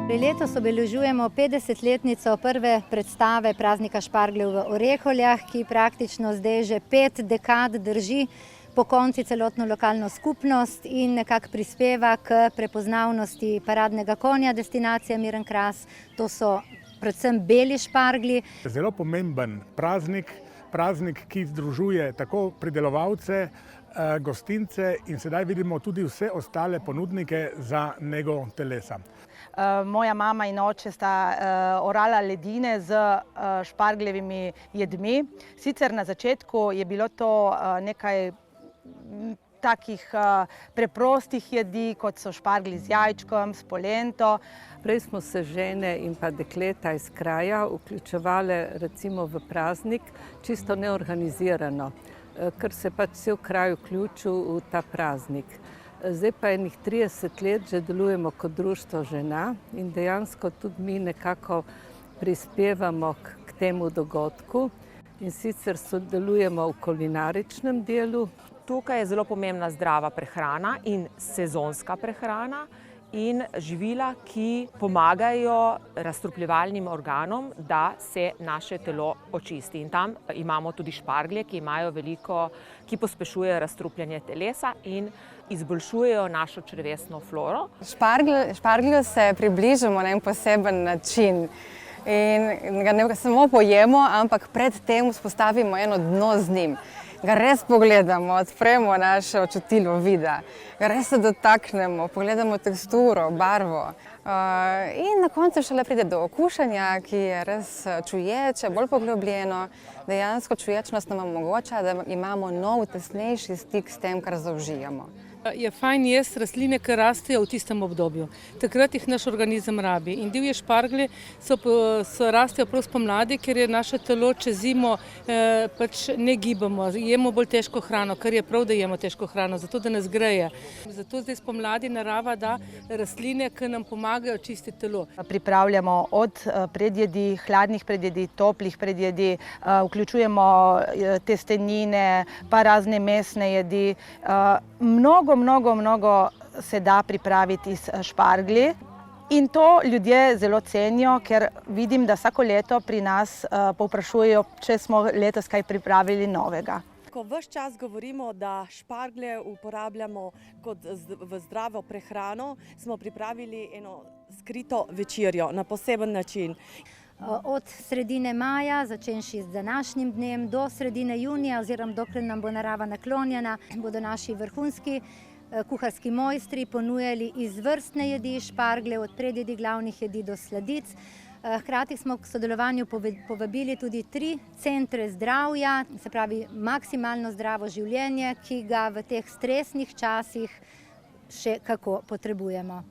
Letos obeležujemo 50-letnico prve predstave praznika špargljev v Oreholjah, ki praktično zdaj že 5 dekad drži pokonci celotno lokalno skupnost in nekako prispeva k prepoznavnosti paradnega konja destinacije Mirn Kras. To so predvsem beli šparglji. Zelo pomemben praznik, ki združuje tako pridelovalce, gostince in sedaj vidimo tudi vse ostale ponudnike za nego telesa. Moja mama in oče sta orala ledine z špargljevimi jedmi. Sicer na začetku je bilo to nekaj takih preprostih jedi, kot so šparglji z jajčkom, s polento. Prej smo se žene in pa dekleta iz kraja vključevale recimo v praznik čisto neorganizirano, ker se pač cel kraj vključil v ta praznik. Zdaj pa enih 30 let že delujemo kot društvo žena in dejansko tudi mi nekako prispevamo k temu dogodku in sicer sodelujemo v kulinaričnem delu. Tukaj je zelo pomembna zdrava prehrana in sezonska prehrana in živila, ki pomagajo razstrupljevalnim organom, da se naše telo očisti. In tam imamo tudi šparglje, ki pospešujejo razstrupljanje telesa in izboljšujejo našo črevesno floro. Šparglju se približamo na en poseben način in ga ne samo pojemo, ampak pred tem vzpostavimo eno dno z njim. Ga res pogledamo, odpremo naše očutilo vida, ga res se dotaknemo, pogledamo teksturo, barvo. In na koncu šele pride do okušanja, ki je res čuječe, bolj poglobljeno. Dejansko čuječnost nam omogoča, da imamo nov, tesnejši stik s tem, kar zaužijemo. Je fajn jesti rastline, ki rastejo v tistem obdobju. Takrat jih naš organizem rabi. In divje šparglje rastejo prav spomladi, ker je naše telo čez zimo pač ne gibamo. Jemo bolj težko hrano, kar je prav, da jemo težko hrano, zato da nas greje. Zato zdaj spomladi narava da rastline, ki nam pomagajo čistiti telo. Pripravljamo od predjedi, hladnih predjedi, toplih predjedi, vključujemo testenine, pa razne mesne jedi. Mnogo se da pripraviti iz šparglji in to ljudje zelo cenijo, ker vidim, da vsako leto pri nas povprašujejo, če smo letos kaj pripravili novega. Ko ves čas govorimo, da šparglje uporabljamo kot v zdravo prehrano, smo pripravili eno skrito večerjo na poseben način. Od sredine maja, začenši z današnjim dnem, do sredine junija oziroma dokler nam bo narava naklonjena, bodo naši vrhunski kuharski mojstri ponujali izvrstne jedi špargljev, od predjedi glavnih jedi do sladic. Hkrati smo k sodelovanju povabili tudi 3 centre zdravja, se pravi maksimalno zdravo življenje, ki ga v teh stresnih časih še kako potrebujemo.